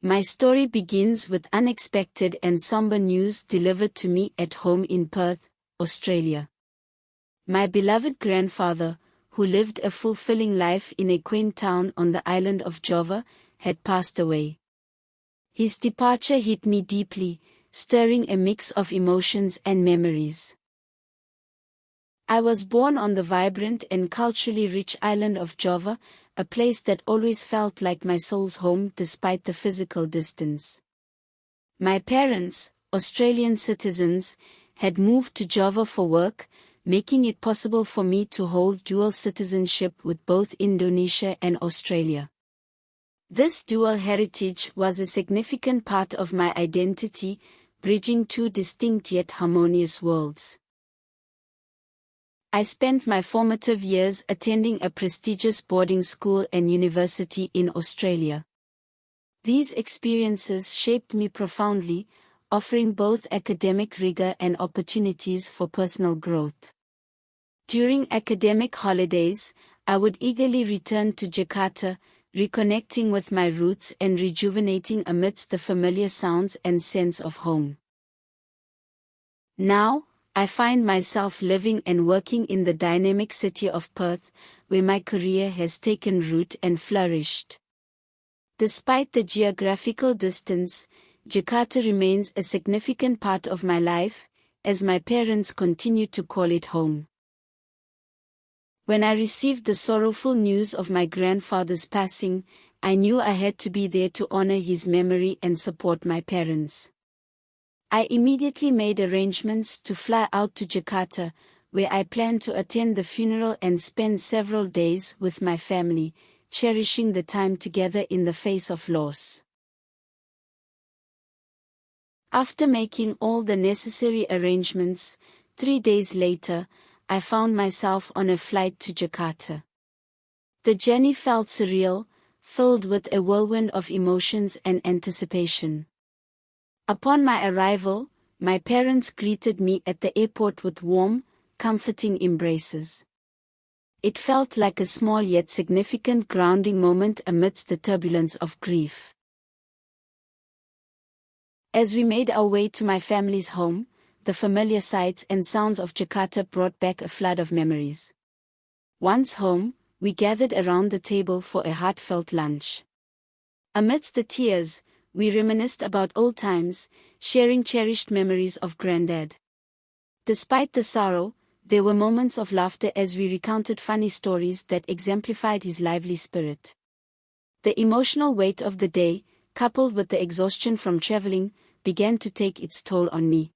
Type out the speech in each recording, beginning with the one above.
My story begins with unexpected and somber news delivered to me at home in Perth, Australia. My beloved grandfather, who lived a fulfilling life in a quaint town on the island of Java, had passed away. His departure hit me deeply, stirring a mix of emotions and memories. I was born on the vibrant and culturally rich island of Java, a place that always felt like my soul's home despite the physical distance. My parents, Australian citizens, had moved to Java for work, making it possible for me to hold dual citizenship with both Indonesia and Australia. This dual heritage was a significant part of my identity, bridging two distinct yet harmonious worlds. I spent my formative years attending a prestigious boarding school and university in Australia. These experiences shaped me profoundly, offering both academic rigor and opportunities for personal growth. During academic holidays, I would eagerly return to Jakarta, reconnecting with my roots and rejuvenating amidst the familiar sounds and sense of home. Now, I find myself living and working in the dynamic city of Perth, where my career has taken root and flourished. Despite the geographical distance, Jakarta remains a significant part of my life, as my parents continue to call it home. When I received the sorrowful news of my grandfather's passing, I knew I had to be there to honor his memory and support my parents. I immediately made arrangements to fly out to Jakarta, where I planned to attend the funeral and spend several days with my family, cherishing the time together in the face of loss. After making all the necessary arrangements, 3 days later, I found myself on a flight to Jakarta. The journey felt surreal, filled with a whirlwind of emotions and anticipation. Upon my arrival, my parents greeted me at the airport with warm, comforting embraces. It felt like a small yet significant grounding moment amidst the turbulence of grief. As we made our way to my family's home, the familiar sights and sounds of Jakarta brought back a flood of memories. Once home, we gathered around the table for a heartfelt lunch. Amidst the tears, we reminisced about old times, sharing cherished memories of Granddad. Despite the sorrow, there were moments of laughter as we recounted funny stories that exemplified his lively spirit. The emotional weight of the day, coupled with the exhaustion from traveling, began to take its toll on me.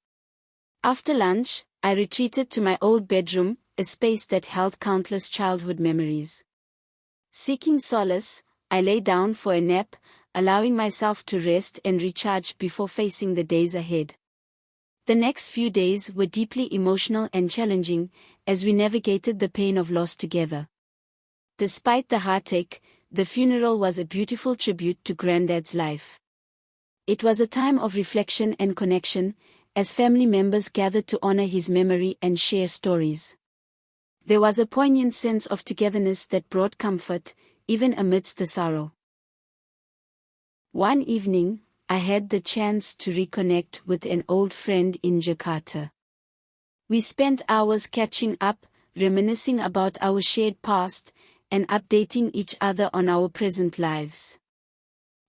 After lunch, I retreated to my old bedroom, a space that held countless childhood memories. Seeking solace, I lay down for a nap, allowing myself to rest and recharge before facing the days ahead. The next few days were deeply emotional and challenging, as we navigated the pain of loss together. Despite the heartache, the funeral was a beautiful tribute to Granddad's life. It was a time of reflection and connection, as family members gathered to honor his memory and share stories. There was a poignant sense of togetherness that brought comfort, even amidst the sorrow. One evening, I had the chance to reconnect with an old friend in Jakarta. We spent hours catching up, reminiscing about our shared past, and updating each other on our present lives.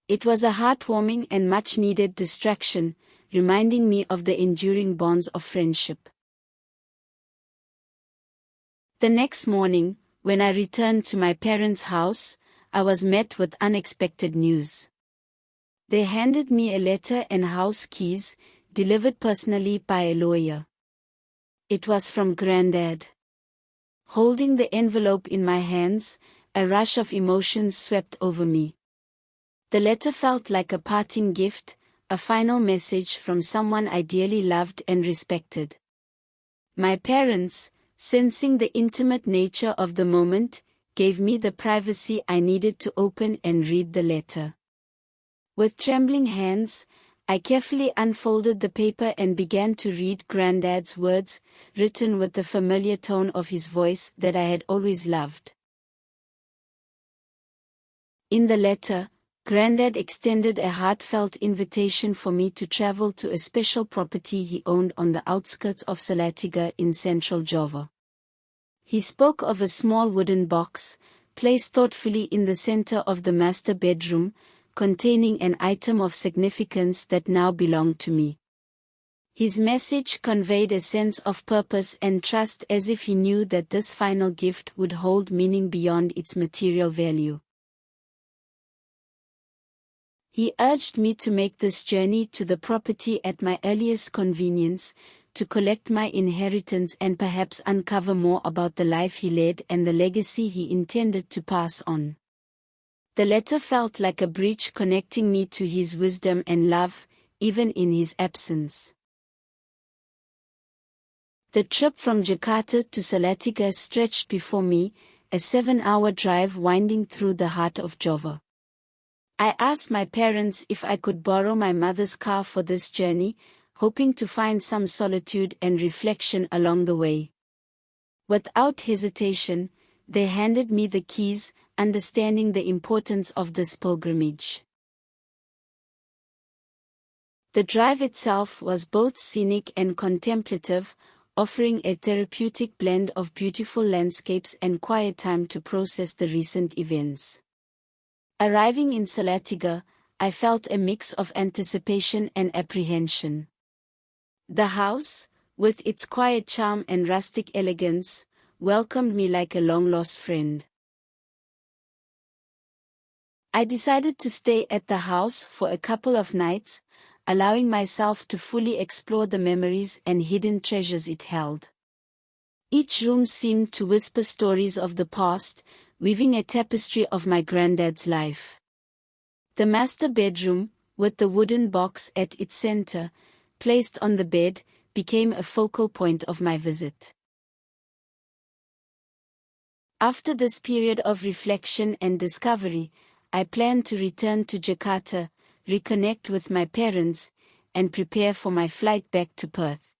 It was a heartwarming and much-needed distraction, reminding me of the enduring bonds of friendship. The next morning, when I returned to my parents' house, I was met with unexpected news. They handed me a letter and house keys, delivered personally by a lawyer. It was from Granddad. Holding the envelope in my hands, a rush of emotions swept over me. The letter felt like a parting gift, a final message from someone I dearly loved and respected. My parents, sensing the intimate nature of the moment, gave me the privacy I needed to open and read the letter. With trembling hands, I carefully unfolded the paper and began to read Granddad's words, written with the familiar tone of his voice that I had always loved. In the letter, Granddad extended a heartfelt invitation for me to travel to a special property he owned on the outskirts of Salatiga in central Java. He spoke of a small wooden box, placed thoughtfully in the center of the master bedroom, containing an item of significance that now belonged to me. His message conveyed a sense of purpose and trust, as if he knew that this final gift would hold meaning beyond its material value. He urged me to make this journey to the property at my earliest convenience, to collect my inheritance and perhaps uncover more about the life he led and the legacy he intended to pass on. The letter felt like a bridge connecting me to his wisdom and love, even in his absence. The trip from Jakarta to Salatiga stretched before me, a 7-hour drive winding through the heart of Java. I asked my parents if I could borrow my mother's car for this journey, hoping to find some solitude and reflection along the way. Without hesitation, they handed me the keys, understanding the importance of this pilgrimage. The drive itself was both scenic and contemplative, offering a therapeutic blend of beautiful landscapes and quiet time to process the recent events. Arriving in Salatiga, I felt a mix of anticipation and apprehension. The house, with its quiet charm and rustic elegance, welcomed me like a long-lost friend. I decided to stay at the house for a couple of nights, allowing myself to fully explore the memories and hidden treasures it held. Each room seemed to whisper stories of the past, weaving a tapestry of my granddad's life. The master bedroom, with the wooden box at its center, placed on the bed, became a focal point of my visit. After this period of reflection and discovery, I planned to return to Jakarta, reconnect with my parents, and prepare for my flight back to Perth.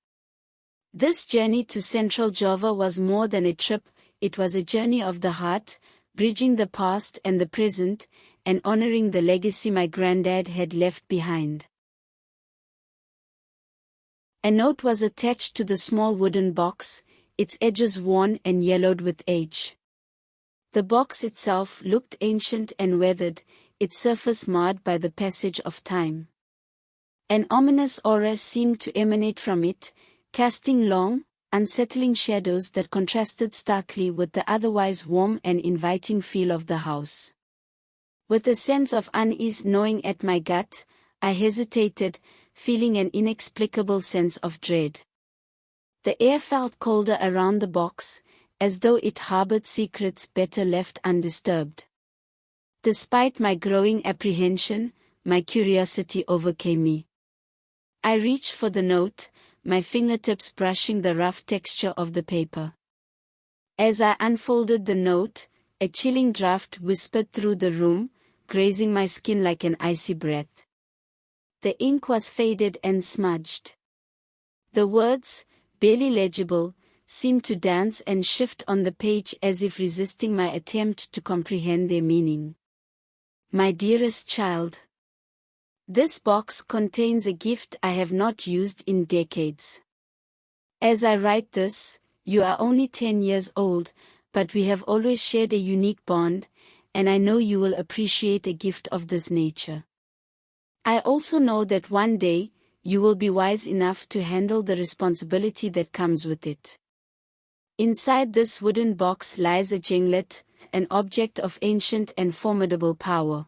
This journey to Central Java was more than a trip, it was a journey of the heart, bridging the past and the present, and honoring the legacy my granddad had left behind. A note was attached to the small wooden box, its edges worn and yellowed with age. The box itself looked ancient and weathered, its surface marred by the passage of time. An ominous aura seemed to emanate from it, casting long, unsettling shadows that contrasted starkly with the otherwise warm and inviting feel of the house. With a sense of unease gnawing at my gut, I hesitated, feeling an inexplicable sense of dread. The air felt colder around the box, as though it harbored secrets better left undisturbed. Despite my growing apprehension, my curiosity overcame me. I reached for the note, my fingertips brushing the rough texture of the paper. As I unfolded the note, a chilling draft whispered through the room, grazing my skin like an icy breath. The ink was faded and smudged. The words, barely legible, seemed to dance and shift on the page as if resisting my attempt to comprehend their meaning. My dearest child. This box contains a gift I have not used in decades. As I write this, you are only 10 years old, but we have always shared a unique bond, and I know you will appreciate a gift of this nature. I also know that one day, you will be wise enough to handle the responsibility that comes with it. Inside this wooden box lies a Jenglot, an object of ancient and formidable power.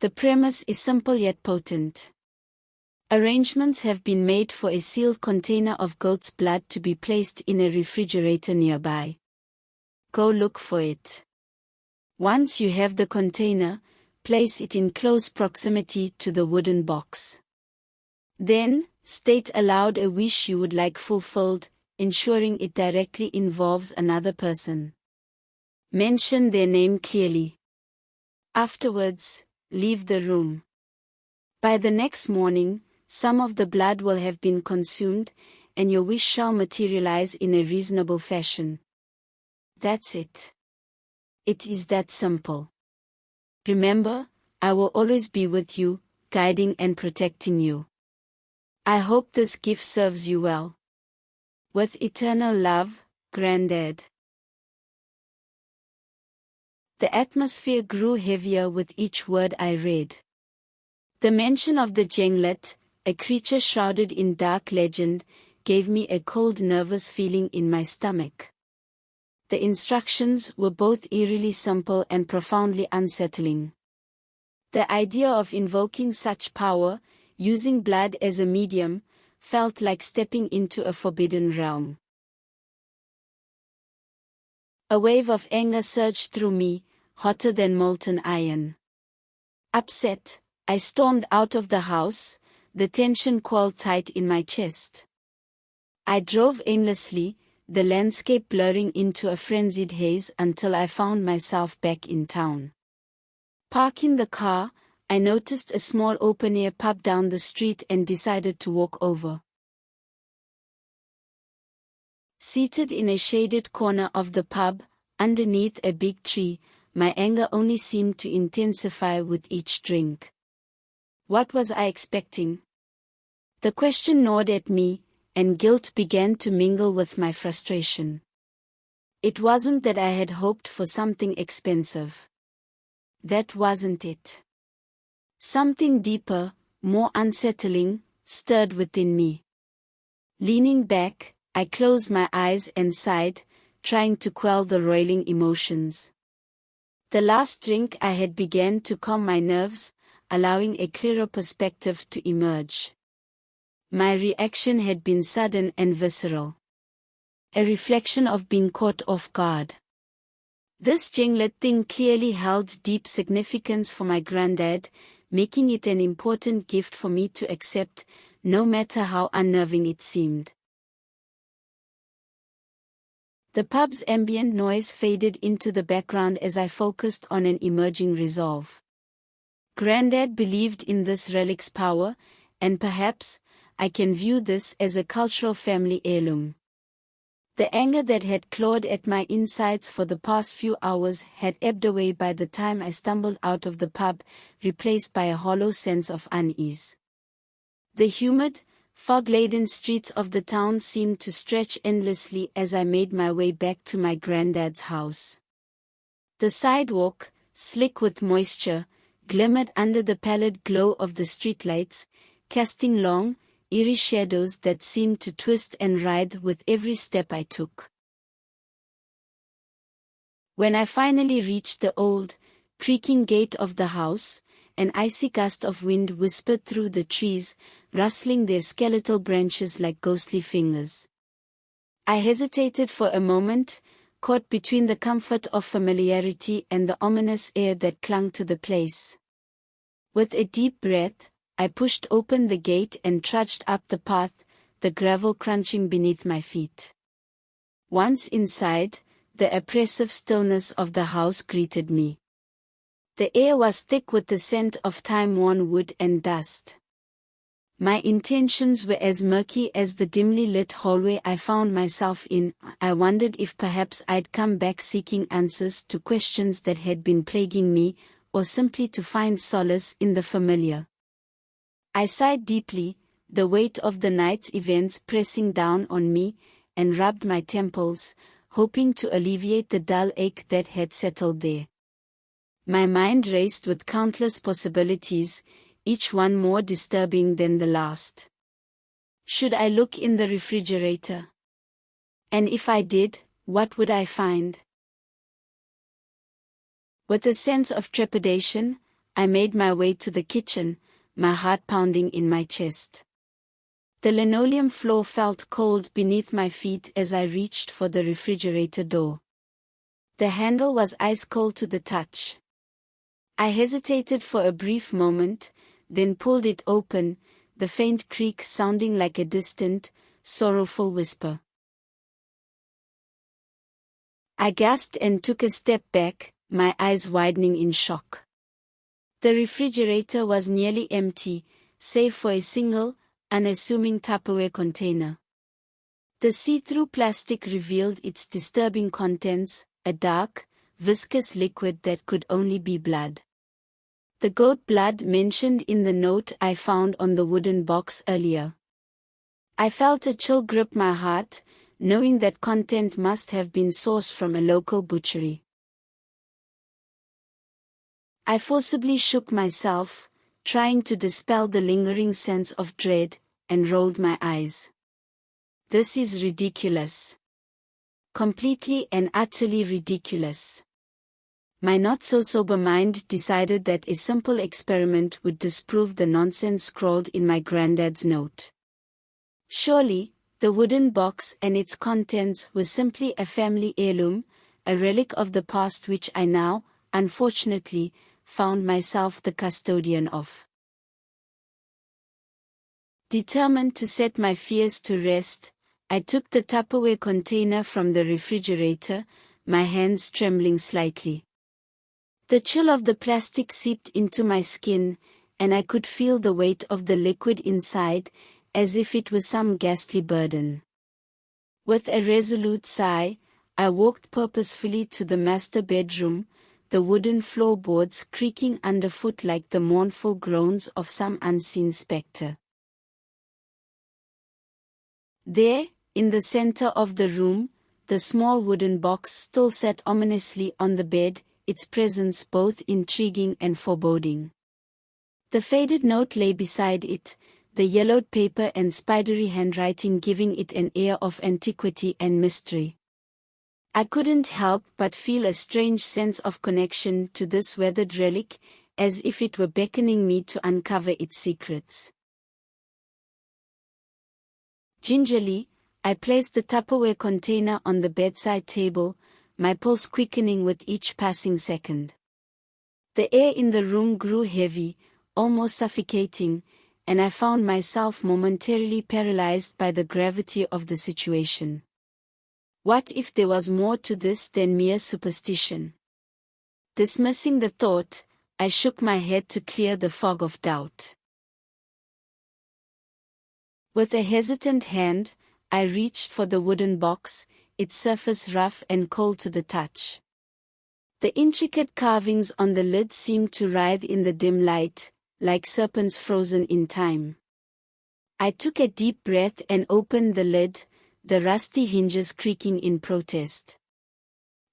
The premise is simple yet potent. Arrangements have been made for a sealed container of goat's blood to be placed in a refrigerator nearby. Go look for it. Once you have the container, place it in close proximity to the wooden box. Then, state aloud a wish you would like fulfilled, ensuring it directly involves another person. Mention their name clearly. Afterwards, leave the room. By the next morning, some of the blood will have been consumed, and your wish shall materialize in a reasonable fashion. That's it. It is that simple. Remember, I will always be with you, guiding and protecting you. I hope this gift serves you well. With eternal love, Granddad. The atmosphere grew heavier with each word I read. The mention of the Jenglot, a creature shrouded in dark legend, gave me a cold, nervous feeling in my stomach. The instructions were both eerily simple and profoundly unsettling. The idea of invoking such power, using blood as a medium, felt like stepping into a forbidden realm. A wave of anger surged through me, hotter than molten iron. Upset, I stormed out of the house, the tension coiled tight in my chest. I drove aimlessly, the landscape blurring into a frenzied haze until I found myself back in town. Parking the car, I noticed a small open-air pub down the street and decided to walk over. Seated in a shaded corner of the pub, underneath a big tree, my anger only seemed to intensify with each drink. What was I expecting? The question gnawed at me, and guilt began to mingle with my frustration. It wasn't that I had hoped for something expensive. That wasn't it. Something deeper, more unsettling, stirred within me. Leaning back, I closed my eyes and sighed, trying to quell the roiling emotions. The last drink I had began to calm my nerves, allowing a clearer perspective to emerge. My reaction had been sudden and visceral. A reflection of being caught off guard. This Jenglot thing clearly held deep significance for my granddad, making it an important gift for me to accept, no matter how unnerving it seemed. The pub's ambient noise faded into the background as I focused on an emerging resolve. Granddad believed in this relic's power, and perhaps, I can view this as a cultural family heirloom. The anger that had clawed at my insides for the past few hours had ebbed away by the time I stumbled out of the pub, replaced by a hollow sense of unease. The humid, fog-laden streets of the town seemed to stretch endlessly as I made my way back to my granddad's house. The sidewalk, slick with moisture, glimmered under the pallid glow of the streetlights, casting long, eerie shadows that seemed to twist and writhe with every step I took. When I finally reached the old, creaking gate of the house, an icy gust of wind whispered through the trees, rustling their skeletal branches like ghostly fingers. I hesitated for a moment, caught between the comfort of familiarity and the ominous air that clung to the place. With a deep breath, I pushed open the gate and trudged up the path, the gravel crunching beneath my feet. Once inside, the oppressive stillness of the house greeted me. The air was thick with the scent of time-worn wood and dust. My intentions were as murky as the dimly lit hallway I found myself in. I wondered if perhaps I'd come back seeking answers to questions that had been plaguing me, or simply to find solace in the familiar. I sighed deeply, the weight of the night's events pressing down on me, and rubbed my temples, hoping to alleviate the dull ache that had settled there. My mind raced with countless possibilities, each one more disturbing than the last. Should I look in the refrigerator? And if I did, what would I find? With a sense of trepidation, I made my way to the kitchen, my heart pounding in my chest. The linoleum floor felt cold beneath my feet as I reached for the refrigerator door. The handle was ice cold to the touch. I hesitated for a brief moment, then pulled it open, the faint creak sounding like a distant, sorrowful whisper. I gasped and took a step back, my eyes widening in shock. The refrigerator was nearly empty, save for a single, unassuming Tupperware container. The see-through plastic revealed its disturbing contents, a dark, viscous liquid that could only be blood. The goat blood mentioned in the note I found on the wooden box earlier. I felt a chill grip my heart, knowing that content must have been sourced from a local butchery. I forcibly shook myself, trying to dispel the lingering sense of dread, and rolled my eyes. This is ridiculous. Completely and utterly ridiculous. My not-so-sober mind decided that a simple experiment would disprove the nonsense scrawled in my granddad's note. Surely, the wooden box and its contents were simply a family heirloom, a relic of the past which I now, unfortunately, found myself the custodian of. Determined to set my fears to rest, I took the Tupperware container from the refrigerator, my hands trembling slightly. The chill of the plastic seeped into my skin, and I could feel the weight of the liquid inside, as if it was some ghastly burden. With a resolute sigh, I walked purposefully to the master bedroom, the wooden floorboards creaking underfoot like the mournful groans of some unseen spectre. There, in the center of the room, the small wooden box still sat ominously on the bed, its presence both intriguing and foreboding. The faded note lay beside it, the yellowed paper and spidery handwriting giving it an air of antiquity and mystery. I couldn't help but feel a strange sense of connection to this weathered relic, as if it were beckoning me to uncover its secrets. Gingerly, I placed the Tupperware container on the bedside table, my pulse quickening with each passing second. The air in the room grew heavy, almost suffocating, and I found myself momentarily paralyzed by the gravity of the situation. What if there was more to this than mere superstition? Dismissing the thought, I shook my head to clear the fog of doubt. With a hesitant hand, I reached for the wooden box, its surface rough and cold to the touch. The intricate carvings on the lid seemed to writhe in the dim light, like serpents frozen in time. I took a deep breath and opened the lid, the rusty hinges creaking in protest.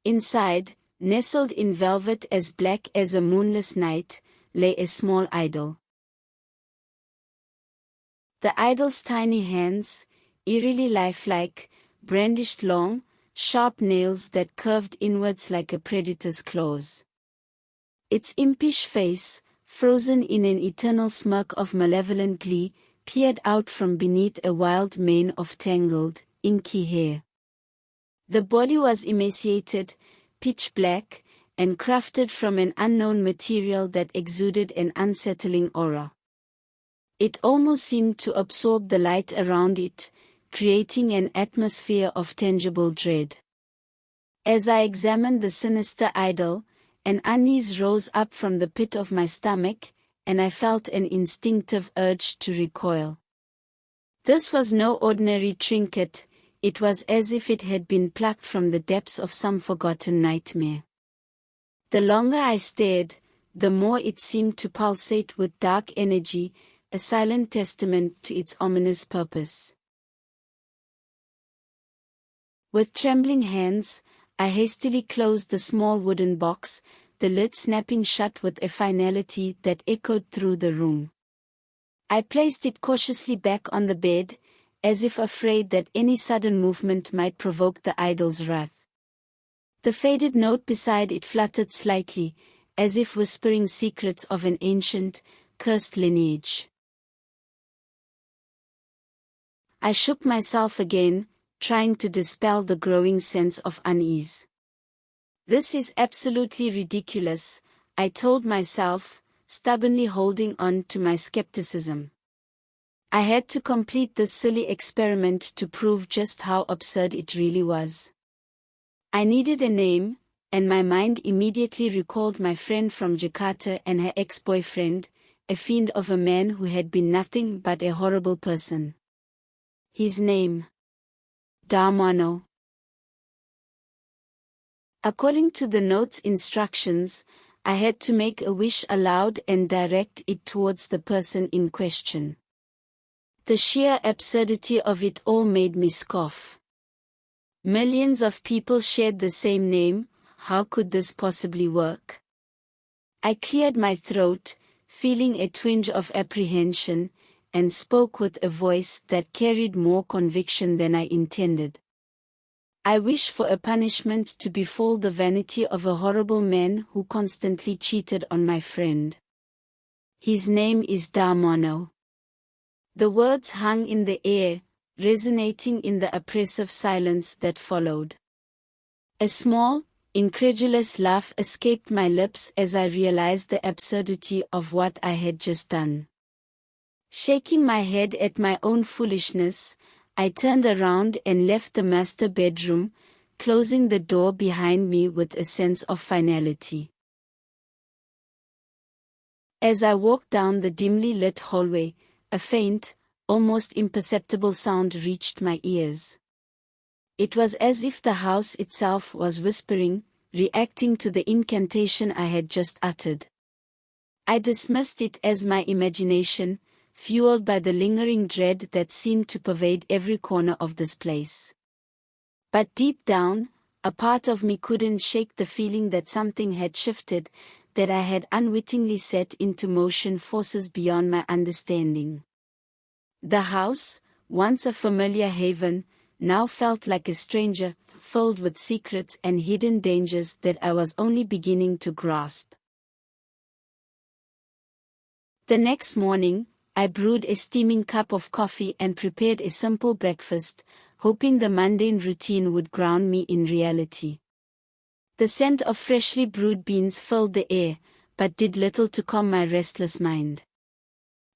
Inside, nestled in velvet as black as a moonless night, lay a small idol. The idol's tiny hands, eerily lifelike, brandished long, sharp nails that curved inwards like a predator's claws. Its impish face, frozen in an eternal smirk of malevolent glee, peered out from beneath a wild mane of tangled, inky hair. The body was emaciated, pitch black, and crafted from an unknown material that exuded an unsettling aura. It almost seemed to absorb the light around it, creating an atmosphere of tangible dread. As I examined the sinister idol, an unease rose up from the pit of my stomach, and I felt an instinctive urge to recoil. This was no ordinary trinket, it was as if it had been plucked from the depths of some forgotten nightmare. The longer I stared, the more it seemed to pulsate with dark energy, a silent testament to its ominous purpose. With trembling hands, I hastily closed the small wooden box, the lid snapping shut with a finality that echoed through the room. I placed it cautiously back on the bed, as if afraid that any sudden movement might provoke the idol's wrath. The faded note beside it fluttered slightly, as if whispering secrets of an ancient, cursed lineage. I shook myself again, trying to dispel the growing sense of unease. This is absolutely ridiculous, I told myself, stubbornly holding on to my skepticism. I had to complete this silly experiment to prove just how absurd it really was. I needed a name, and my mind immediately recalled my friend from Jakarta and her ex-boyfriend, a fiend of a man who had been nothing but a horrible person. His name: Darmano. According to the note's instructions, I had to make a wish aloud and direct it towards the person in question. The sheer absurdity of it all made me scoff. Millions of people shared the same name, how could this possibly work? I cleared my throat, feeling a twinge of apprehension, and spoke with a voice that carried more conviction than I intended. I wish for a punishment to befall the vanity of a horrible man who constantly cheated on my friend. His name is Damono. The words hung in the air, resonating in the oppressive silence that followed. A small, incredulous laugh escaped my lips as I realized the absurdity of what I had just done. Shaking my head at my own foolishness, I turned around and left the master bedroom, closing the door behind me with a sense of finality. As I walked down the dimly lit hallway, a faint, almost imperceptible sound reached my ears. It was as if the house itself was whispering, reacting to the incantation I had just uttered. I dismissed it as my imagination, fueled by the lingering dread that seemed to pervade every corner of this place. But deep down, a part of me couldn't shake the feeling that something had shifted, that I had unwittingly set into motion forces beyond my understanding. The house, once a familiar haven, now felt like a stranger, filled with secrets and hidden dangers that I was only beginning to grasp. The next morning, I brewed a steaming cup of coffee and prepared a simple breakfast, hoping the mundane routine would ground me in reality. The scent of freshly brewed beans filled the air, but did little to calm my restless mind.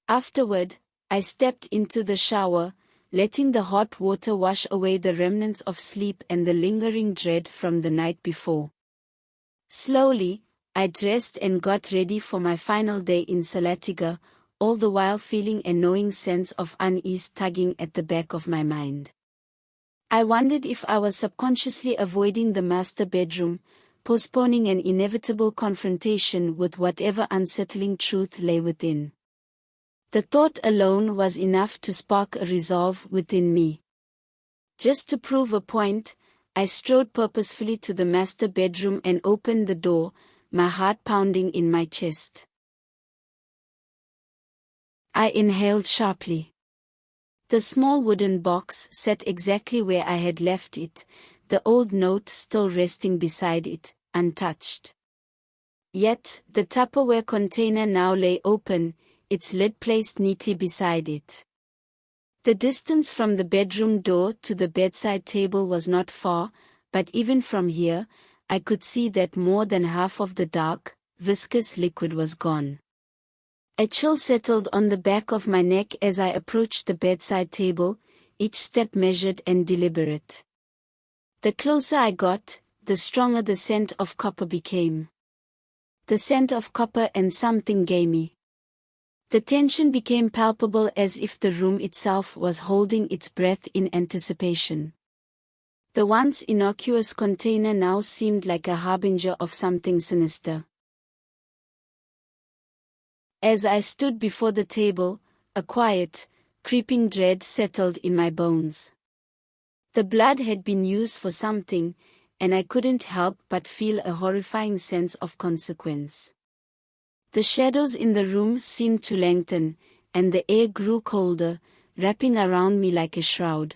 Afterward, I stepped into the shower, letting the hot water wash away the remnants of sleep and the lingering dread from the night before. Slowly, I dressed and got ready for my final day in Salatiga, all the while feeling a gnawing sense of unease tugging at the back of my mind. I wondered if I was subconsciously avoiding the master bedroom, postponing an inevitable confrontation with whatever unsettling truth lay within. The thought alone was enough to spark a resolve within me. Just to prove a point, I strode purposefully to the master bedroom and opened the door, my heart pounding in my chest. I inhaled sharply. The small wooden box sat exactly where I had left it, the old note still resting beside it, untouched. Yet, the Tupperware container now lay open, its lid placed neatly beside it. The distance from the bedroom door to the bedside table was not far, but even from here, I could see that more than half of the dark, viscous liquid was gone. A chill settled on the back of my neck as I approached the bedside table, each step measured and deliberate. The closer I got, the stronger the scent of copper became. The scent of copper and something gamey. The tension became palpable as if the room itself was holding its breath in anticipation. The once innocuous container now seemed like a harbinger of something sinister. As I stood before the table, a quiet, creeping dread settled in my bones. The blood had been used for something, and I couldn't help but feel a horrifying sense of consequence. The shadows in the room seemed to lengthen, and the air grew colder, wrapping around me like a shroud.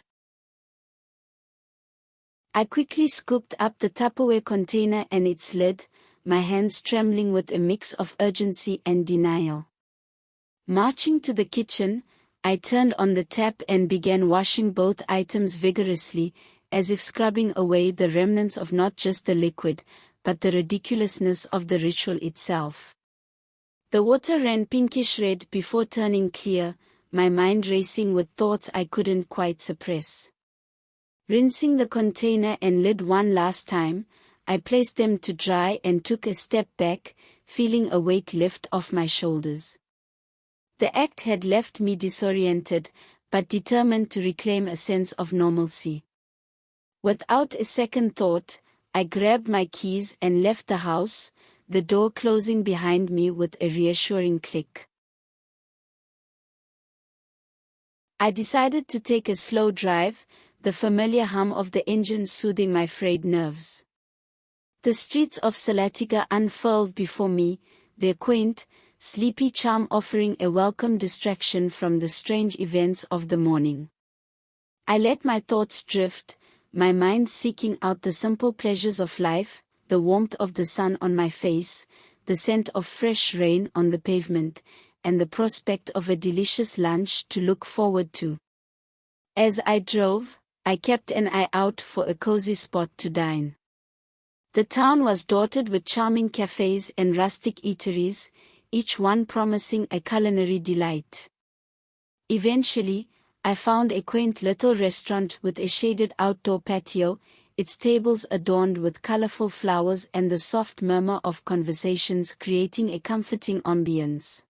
I quickly scooped up the Tupperware container and its lid, my hands trembling with a mix of urgency and denial. Marching to the kitchen, I turned on the tap and began washing both items vigorously, as if scrubbing away the remnants of not just the liquid, but the ridiculousness of the ritual itself. The water ran pinkish red before turning clear, my mind racing with thoughts I couldn't quite suppress. Rinsing the container and lid one last time, I placed them to dry and took a step back, feeling a weight lift off my shoulders. The act had left me disoriented, but determined to reclaim a sense of normalcy. Without a second thought, I grabbed my keys and left the house, the door closing behind me with a reassuring click. I decided to take a slow drive, the familiar hum of the engine soothing my frayed nerves. The streets of Salatika unfurled before me, their quaint, sleepy charm offering a welcome distraction from the strange events of the morning. I let my thoughts drift, my mind seeking out the simple pleasures of life, the warmth of the sun on my face, the scent of fresh rain on the pavement, and the prospect of a delicious lunch to look forward to. As I drove, I kept an eye out for a cozy spot to dine. The town was dotted with charming cafes and rustic eateries, each one promising a culinary delight. Eventually, I found a quaint little restaurant with a shaded outdoor patio, its tables adorned with colorful flowers and the soft murmur of conversations creating a comforting ambience.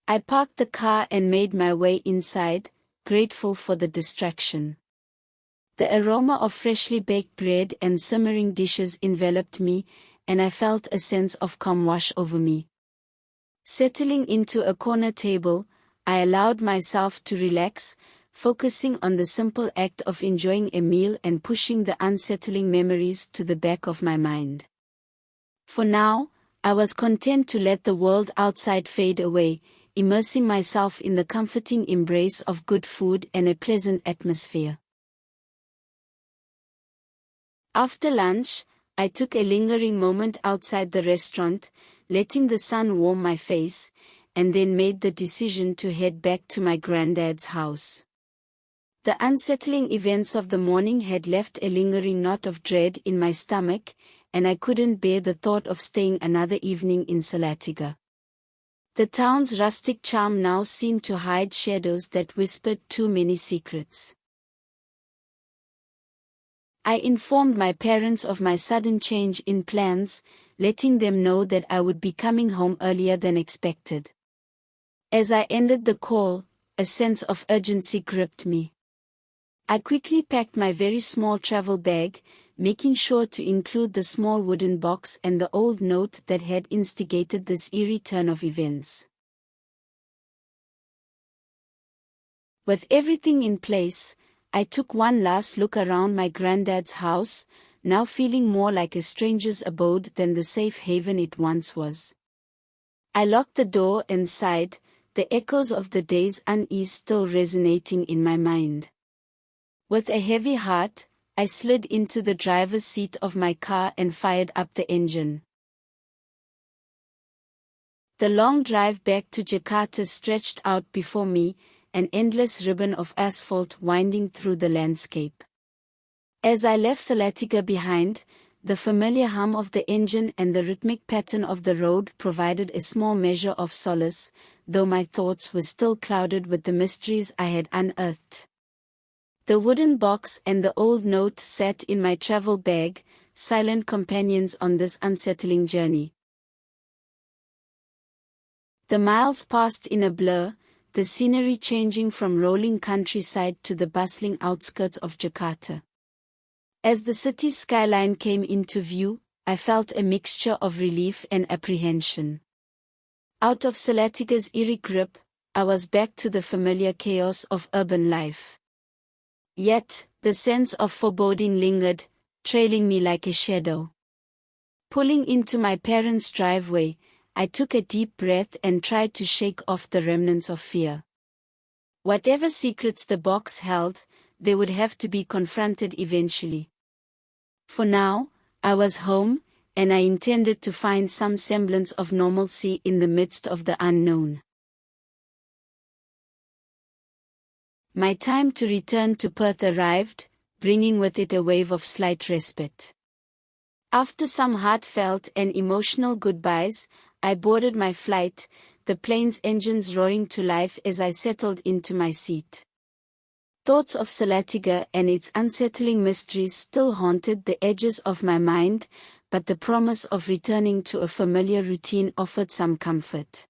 I parked the car and made my way inside, grateful for the distraction. The aroma of freshly baked bread and simmering dishes enveloped me, and I felt a sense of calm wash over me. Settling into a corner table, I allowed myself to relax, focusing on the simple act of enjoying a meal and pushing the unsettling memories to the back of my mind. For now, I was content to let the world outside fade away, immersing myself in the comforting embrace of good food and a pleasant atmosphere. After lunch, I took a lingering moment outside the restaurant, letting the sun warm my face, and then made the decision to head back to my granddad's house. The unsettling events of the morning had left a lingering knot of dread in my stomach, and I couldn't bear the thought of staying another evening in Salatika. The town's rustic charm now seemed to hide shadows that whispered too many secrets. I informed my parents of my sudden change in plans, letting them know that I would be coming home earlier than expected. As I ended the call, a sense of urgency gripped me. I quickly packed my very small travel bag, making sure to include the small wooden box and the old note that had instigated this eerie turn of events. With everything in place, I took one last look around my granddad's house, now feeling more like a stranger's abode than the safe haven it once was. I locked the door and sighed, the echoes of the day's unease still resonating in my mind. With a heavy heart, I slid into the driver's seat of my car and fired up the engine. The long drive back to Jakarta stretched out before me, an endless ribbon of asphalt winding through the landscape. As I left Salatika behind, the familiar hum of the engine and the rhythmic pattern of the road provided a small measure of solace, though my thoughts were still clouded with the mysteries I had unearthed. The wooden box and the old note sat in my travel bag, silent companions on this unsettling journey. The miles passed in a blur, the scenery changing from rolling countryside to the bustling outskirts of Jakarta. As the city's skyline came into view, I felt a mixture of relief and apprehension. Out of Salatika's eerie grip, I was back to the familiar chaos of urban life. Yet, the sense of foreboding lingered, trailing me like a shadow. Pulling into my parents' driveway, I took a deep breath and tried to shake off the remnants of fear. Whatever secrets the box held, they would have to be confronted eventually. For now, I was home, and I intended to find some semblance of normalcy in the midst of the unknown. My time to return to Perth arrived, bringing with it a wave of slight respite. After some heartfelt and emotional goodbyes, I boarded my flight, the plane's engines roaring to life as I settled into my seat. Thoughts of Salatika and its unsettling mysteries still haunted the edges of my mind, but the promise of returning to a familiar routine offered some comfort.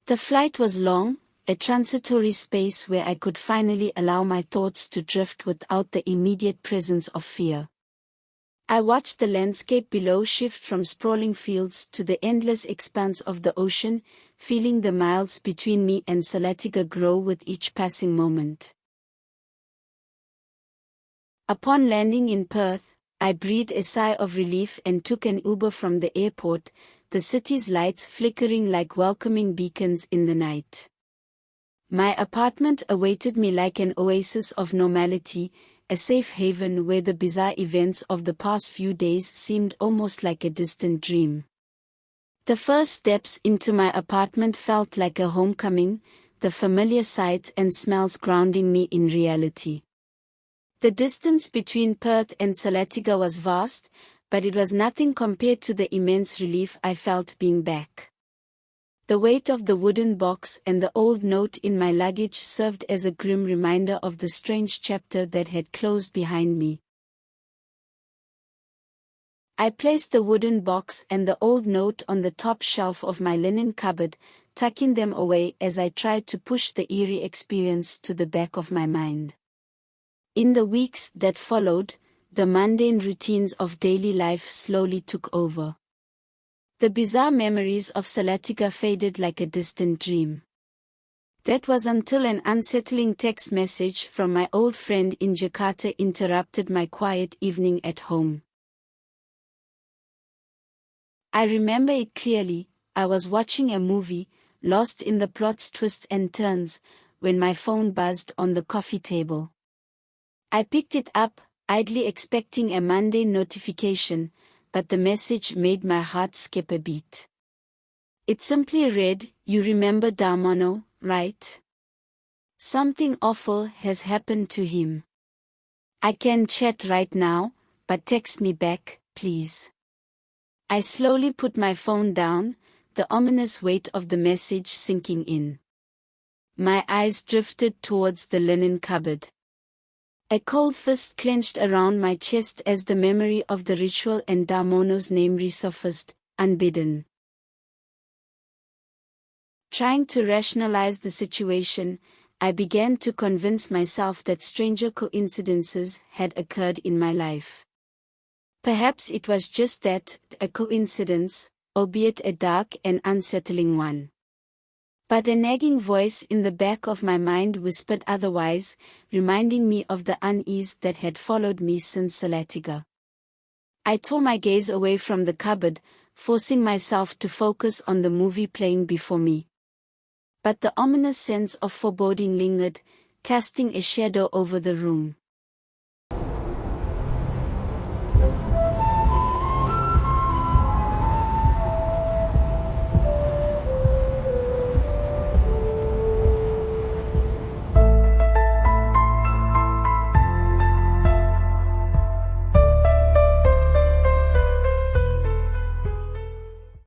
The flight was long, a transitory space where I could finally allow my thoughts to drift without the immediate presence of fear. I watched the landscape below shift from sprawling fields to the endless expanse of the ocean, feeling the miles between me and Salatiga grow with each passing moment. Upon landing in Perth, I breathed a sigh of relief and took an Uber from the airport, the city's lights flickering like welcoming beacons in the night. My apartment awaited me like an oasis of normality, a safe haven where the bizarre events of the past few days seemed almost like a distant dream. The first steps into my apartment felt like a homecoming, the familiar sights and smells grounding me in reality. The distance between Perth and Salatiga was vast, but it was nothing compared to the immense relief I felt being back. The weight of the wooden box and the old note in my luggage served as a grim reminder of the strange chapter that had closed behind me. I placed the wooden box and the old note on the top shelf of my linen cupboard, tucking them away as I tried to push the eerie experience to the back of my mind. In the weeks that followed, the mundane routines of daily life slowly took over. The bizarre memories of Salatiga faded like a distant dream. That was until an unsettling text message from my old friend in Jakarta interrupted my quiet evening at home. I remember it clearly. I was watching a movie, lost in the plot's twists and turns, when my phone buzzed on the coffee table. I picked it up, idly expecting a mundane notification, but the message made my heart skip a beat. It simply read, "You remember Darmono, right? Something awful has happened to him. I can chat right now, but text me back, please." I slowly put my phone down, the ominous weight of the message sinking in. My eyes drifted towards the linen cupboard. A cold fist clenched around my chest as the memory of the ritual and Darmono's name resurfaced, unbidden. Trying to rationalize the situation, I began to convince myself that stranger coincidences had occurred in my life. Perhaps it was just that, a coincidence, albeit a dark and unsettling one. But a nagging voice in the back of my mind whispered otherwise, reminding me of the unease that had followed me since Salatiga. I tore my gaze away from the cupboard, forcing myself to focus on the movie playing before me. But the ominous sense of foreboding lingered, casting a shadow over the room.